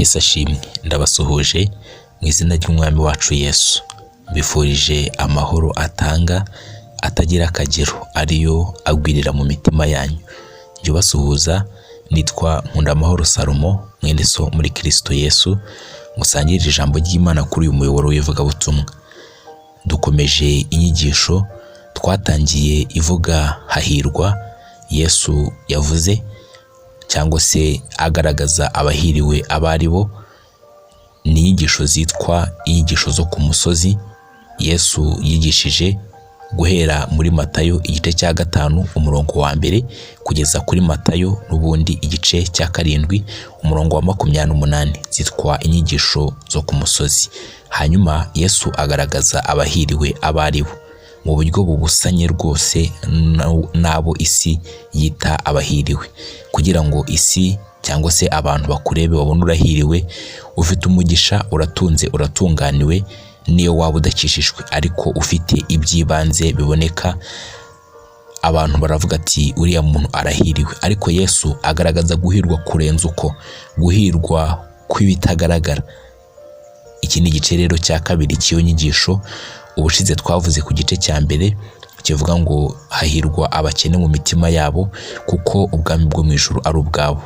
Yesu ashimwe. Ndabasuhuje mu izina ry'umwami wacu Yesu. Mbifurije amahoro atanga atagira akagero, ariyo agwirira mu mitima yanyu. Njye ubasuhuza nitwa Nkundamahoro Salomo, mwene so muri Kristo Yesu. Musangirije ijambo ry'Imana kuri uyu muyoboro w'ivugabutumwa. Dukomeje inyigisho twatangiye ivuga hahirwa Yesu yavuze, cyangwa se agaragaza abahiriwe abari bo. Ni inyigisho zitwa inyigisho zo ku musozi Yesu yigishije guhera muri Matayo igice cya 5 umurongo wa mbere kugeza kuri Matayo n'ubundi igice cya 7 umurongo wa 28. Zitwa inyigisho zo ku musozi. Hanyuma Yesu agaragaza abahiriwe abari bo mu buryo bubusanye rwose nabo isi yita abahiriwe, kugira ngo isi cyangwa se abantu bakurebe babone urahiriwe, ufite umugisha, uratunze, uratunganiwe, niyo waba udakishijwe ariko ufite ibyibanze biboneka. Abantu baravuga ati uriya muntu arahiriwe. Ariko Yesu agaragaza guhirwa kurenza uko, guhirwa kw'ibitagaragara. Iki ni igice rero cya 2 cy'iyo nyigisho. Ubushize twavuze ku gice cya mbere kivuga ngo hahirwa abakene mu mitima yabo, kuko ubwami bwo mu ijuru ari ubwabo.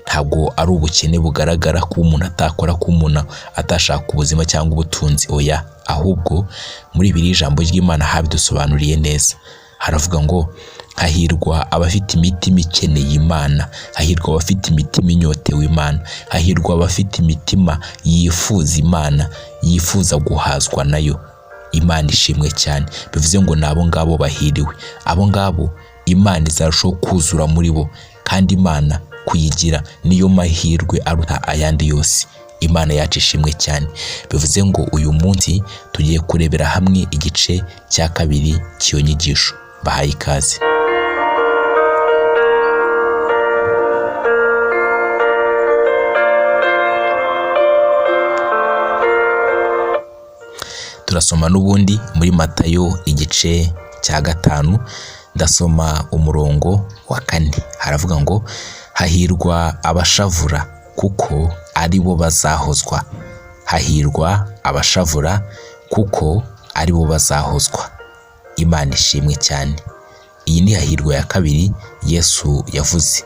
Ntabwo ari ubukene bugaragara ko umuntu atakora, ko umuntu atashaka ubuzima cyangwa ubutunzi, oya. Ahubwo muri biri ijambo ry'Imana habidusobanuriye neza. Haravuga ngo hahirwa abafite imitima ikeneye Imana, hahirwa abafite imitima inyotewe Imana, hahirwa abafite imitima yifuza Imana, yifuza guhazwa nayo. Imana ishimwe cyane. Bivuze ngo nabo ngabo bahiriwe. Abo ngabo Imana izarushaho kuzura muri bo, kandi Imana kuyigira niyo mahirwe aruta ayandi yose. Imana yacu ishimwe cyane. Bivuze ngo uyu munsi tugiye kurebera hamwe igice cya 2 cy'iyo nyigisho. Bahaye ikaze. Turasoma n'ubundi muri Matayo igice cya 5. Ndasoma umurongo wa 4. Haravuga ngo hahirwa abashavura, kuko ari bo bazahozwa. Hahirwa abashavura, kuko ari bo bazahozwa. Imana ishimwe cyane. Iyi ni hahirwa ya 2 Yesu yavuze.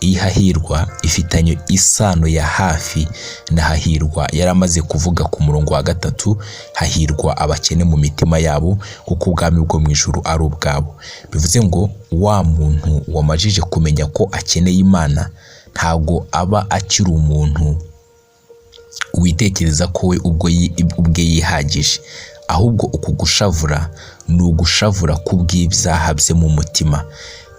Iyi hahirwa ifitanye isano ya hafi na hahirwa yaramaze kuvuga ku murongo wa 3, hahirwa abakene mu mitima yabo, kuko ubwami bwo mu ijuru ari ubwabo. Bivuze ngo wa muntu wamajije kumenya ko akeneye Imana ntago aba akiri umuntu witekereza ko we ubwe yihagije, ahubwo uku gushavura ni ugushavura kubw'ibyaha bye mu mutima.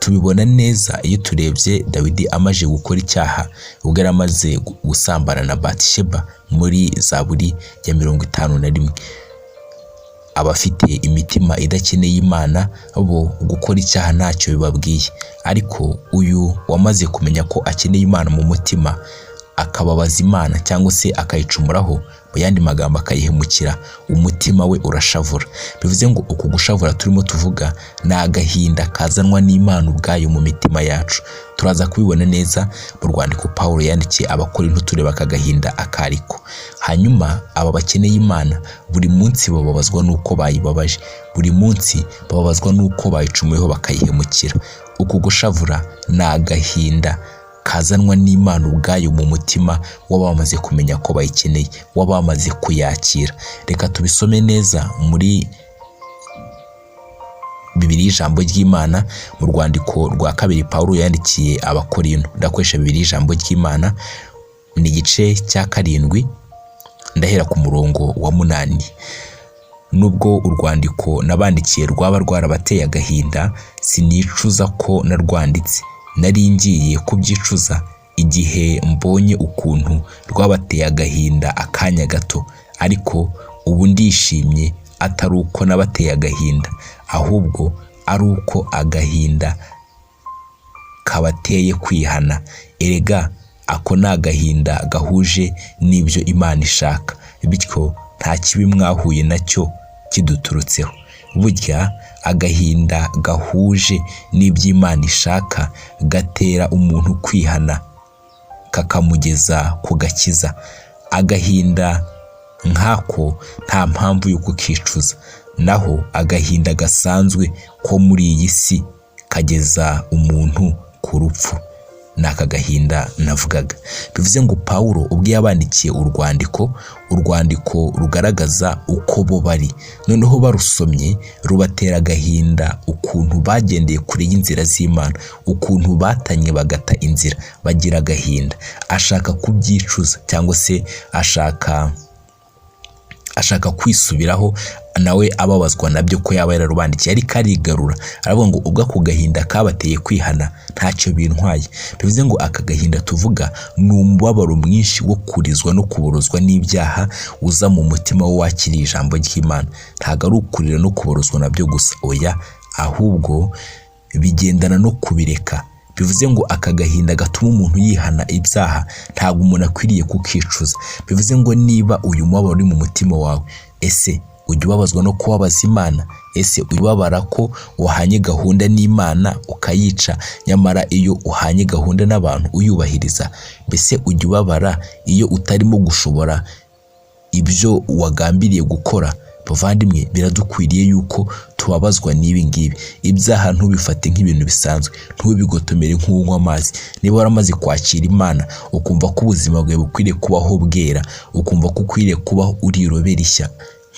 Tubibona neza iyo turebye Dawidi amaje gukora icyaha, ubwo yari amaze gusambana na Batisheba muri Zaburi ya 51. Abafite imitima idakeneye Imana bo gukora icyaha ntacyo bibabwiye, ariko uyu wamaze kumenya ko akeneye Imana mu mutima, akababaza Imana cyangwa se akayicumuraho, mu yandi magambo akayihemukira, umutima we urashavura. Bivuze ngo uku gushavura turimo tuvuga ni agahinda kazanwa n'Imana ubwayo mu mitima yacu. Turaza kubibona neza mu rwandiko Pawulo yandikiye Abakorinto, tureba akagahinda akariko. Hanyuma aba bakeneye Imana buri munsi bababazwa n'uko bayibabaje, buri munsi bababazwa n'uko bayicumuyeho bakayihemukira. Uku gushavura ni agahinda kazanwa n'Imana ubwayo mu mutima w'abamaze kumenya ko bayikeneye, w'abamaze kuyakira. Reka tubisome neza muri Bibiliya ijambo ry'Imana, mu rwandiko rwa 2 Pawulo yandikiye Abakorinto. Ndakoresha Bibiliya ijambo ry'Imana, ni igice cya 7, ndahera ku murongo wa 8. Nubwo urwandiko nabandikiye rwaba rwarabateye agahinda, sinicuza ko narwanditse. Nari ngiye kubyicuza igihe mbonye ukuntu rwabateye agahinda akanya gato, ariko ubu ndishimye, atari uko nabateye agahinda, ahubwo ari uko agahinda kabateye kwihana. Erega ako ni agahinda gahuje n'ibyo Imana ishaka, bityo nta kibi mwahuye nacyo kiduturutseho. Burya agahinda gahuje n'iby'Imana ishaka gatera umuntu kwihana, kakamugeza ku gakiza. agahinda nk'ako nta mpamvu yo kukicuza, naho agahinda gasanzwe ko muri iyi si kageza umuntu ku rupfu. Ni aka gahinda navugaga. Bivuze ngo Pawulo ubwo yabandikiye urwandiko rugaragaza uko bo bari, noneho barusomye rubatera agahinda ukuntu bagendeye kure y'inzira z'Imana, ukuntu batanye bagata inzira, bagira agahinda. Ashaka kubyicuza cyangwa se ashaka kwisubiraho, nawe ababazwa nabyo ko yaba yararubandikiye, ariko arigarura aravuga ngo ubwo ako gahinda kabateye kwihana ntacyo bintwaye. Bivuze ngo aka gahinda tuvuga ni umubabaro mwinshi wo kurizwa no kuborozwa n'ibyaha uza mu mutima wakiriye ijambo ry'Imana. Ntabwo ari ukurira no kuborozwa nabyo gusa, oya, ahubwo bigendana no kubireka. Bivuze ngo aka gahinda gatuma umuntu yihana ibyaha ntabwo umuntu akwiriye kukicuza. Bivuze ngo niba uyu mubabaro uri mu mutima wawe, ese ujya ubabazwa no kubabaza Imana? Ese ujya ubabara ko wahanye gahunda n'Imana ukayica, nyamara iyo uhanye gahunda n'abantu uyubahiriza? Mbese ujya ubabara iyo utarimo gushobora ibyo wagambiriye gukora? Bavandimwe, biradukwiriye yuko tubabazwa n'ibi ngibi. Ibyaha ntubifate nk'ibintu bisanzwe, ntubigotomere nk'unywa amazi. Niba waramaze kwakira Imana ukumva ko ubuzima bwawe bukwiriye kubaho bwera, ukumva ko ukwiriye kubaho uri irobera ishya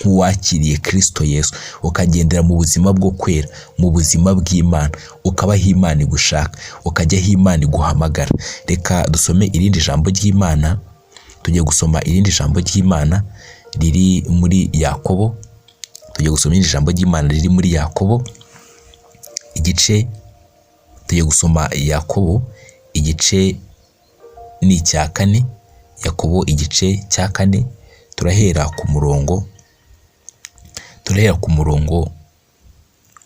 nk'uwakiriye Kristo Yesu, ukagendera mu buzima bwo kwera, mu buzima bw'Imana, ukabaho Imana igushaka, ukajya aho Imana iguhamagara. Reka dusome irindi jambo ry'Imana. Tugiye gusoma irindi jambo ry'Imana riri muri Yakobo. Tugiye gusoma irindi jambo ry'Imana riri muri Yakobo igice, tugiye gusoma Yakobo igice ni icya 4. Yakobo igice cya 4, turahera ku murongo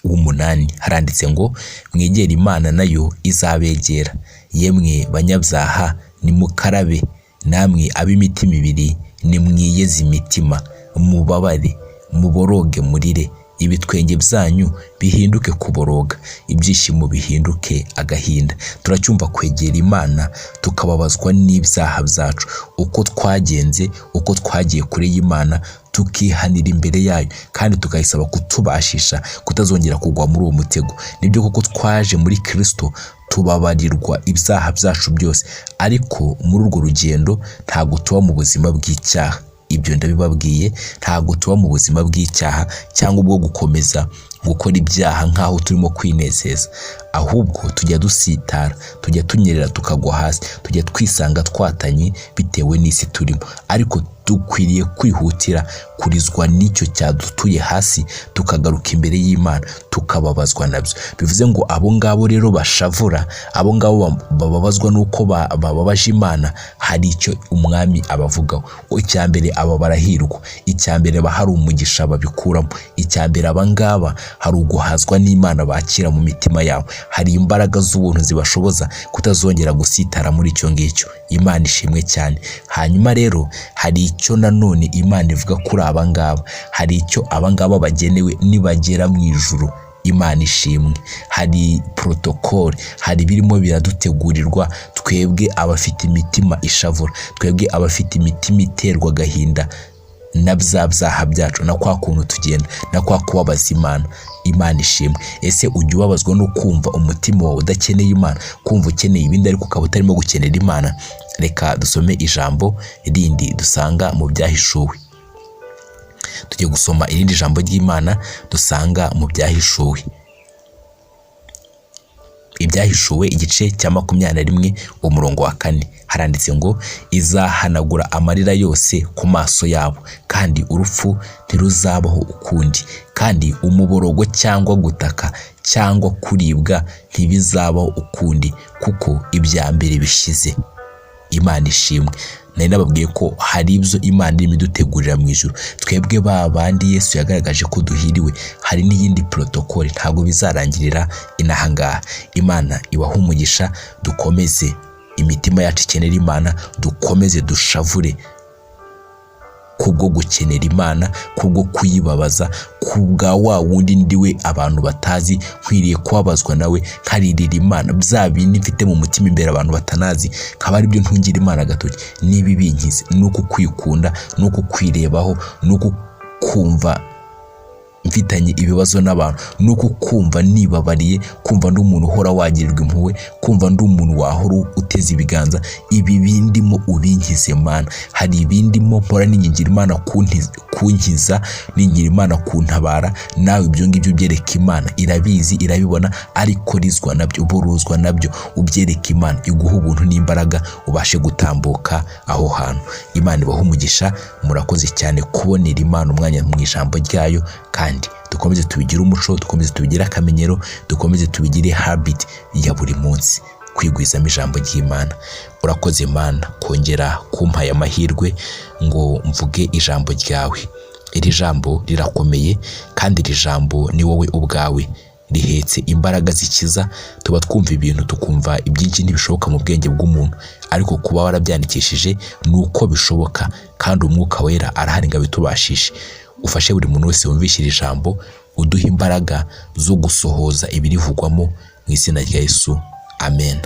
w'8. Haranditse ngo mwegere Imana nayo izabegera, yemwe banyabyaha nimukarabe, namwe ab'imitima ibiri nimwiyeze imitima, mubabare muboroge murire, ibitwenge byanyu bihinduke kuboroga, ibyishimo bihinduke agahinda. Turacyumva kwegera Imana tukababazwa n'ibyaha byacu, uko twagenze, uko twagiye kure y'Imana, tukihanira imbere yayo kandi tukayisaba kutubashisha kutazongera kugwa muri uwo mutego. Nibyo koko twaje muri Kristo tubabarirwa ibyaha byacu byose, ariko muri urwo rugendo ntabwo tuba mu buzima bw'icyaha. Ibyo ndabibabwiye, ntabwo tuba mu buzima bw'icyaha cyangwa ubwo gukomeza gukora ibyaha nk'aho turimo kwinezeza, ahubwo tujya dusitara, tujya tunyerera tukagwa hasi, tujya twisanga twatanye bitewe n'isi turimo. Ariko dukwiriye kwihutira kurizwa n'icyo cyadutuye hasi, tukagaruka imbere y'Imana tukababazwa nabyo. Bivuze ngo abo ngabo rero bashavura, abo ngabo bababazwa n'uko bababaje Imana, hari icyo umwami abavugaho. Icya mbere, aba barahirwa. Icya mbere, hari umugisha babikuramo. Icya mbere, aba ngaba hari uguhazwa n'Imana bakira mu mitima yabo, hari imbaraga z'ubuntu zibashoboza kutazongera gusitara muri icyo ngicyo. Imana ishimwe cyane. Hanyuma rero hari icyo nanone Imana ivuga kuri aba ngaba, hari icyo aba ngaba bagenewe nibagera mu ijuru. Imana ishimwe. Hari protokole, hari birimo biradutegurirwa twebwe abafite imitima ishavura, twebwe abafite imitima iterwa agahinda na bya byaha byacu, na kwa kuntu tugenda, na kwa kubabaza Imana. Imana ishimwe. Ese ujya ubabazwa no kumva umutima wawe udakeneye Imana, kumva ukeneye ibindi ariko ukaba utarimo gukenera Imana? Reka dusome ijambo rindi dusanga mu Byahishuwe. Tugiye gusoma irindi jambo ry'Imana dusanga mu Byahishuwe. Ibyahishuwe igice cya 21 umurongo wa 4. Haranditse ngo izahanagura amarira yose ku maso yabo, kandi urupfu ntiruzabaho ukundi, kandi umuborogo cyangwa gutaka cyangwa kuribwa ntibizabaho ukundi, kuko ibya mbere bishize. Imana ishimwe. Nari nababwiye ko hari ibyo Imana irimo idutegurira mu ijuru. Twebwe babandi Yesu yagaragaje ko duhiriwe, hari n'iyindi protokole, ntabwo bizarangirira inahangaha. Imana ibaha umugisha. Dukomeze imitima yacu ikenera Imana, dukomeze dushavure kubwo gukenera Imana, kubwo kuyibabaza, kubwa wa wundi ndiwe abantu batazi, nkwiriye kubabazwa nawe nkaririra Imana bya bindi mfite mu mutima imbere abantu batanazi, nkaba ari byo ntungira Imana agatoki. Niba binkize nuko kwikunda, nuko kwirebaho, nuko kumva mfitanye ibibazo n'abantu, nuko kumva nibabariye, kumva ndi umuntu uhora wagirirwa impuhwe, kumva ndi umuntu wahora uteze ibiganza. Ibi bindimo ubinkize Mana. Hari ibindimo mpora ningingira Imana kunkiza, ningira Imana kuntabara. Nawe ibyo ngibyo ubyereka Imana, irabizi, irabibona, ariko rizwa nabyo, buruzwa nabyo, ubyereka Imana, iguha ubuntu n'imbaraga ubashe gutambuka aho hantu. Imana ibahe umugisha. Murakoze cyane kubonera Imana umwanya mu ijambo ryayo, kandi dukomeze tubigire umuco, dukomeze tubigire akamenyero, dukomeze tubigire habit ya buri munsi, kwigwizamo ijambo ry'Imana. Urakoze Mana kongera kumpa aya mahirwe ngo mvuge ijambo ryawe. Iri jambo rirakomeye, kandi iri jambo ni wowe ubwawe, rihetse imbaraga zikiza. Tuba twumva ibintu tukumva ibyinshi ntibishoboka mu bwenge bw'umuntu, ariko kuba warabyandikishije nuko bishoboka, kandi Umwuka Wera arahari ngo abitubashishe. Ufashe buri muntu wese wumvise iri jambo, uduha imbaraga zo gusohoza ibirivugwamo, mu izina rya Yesu, amen.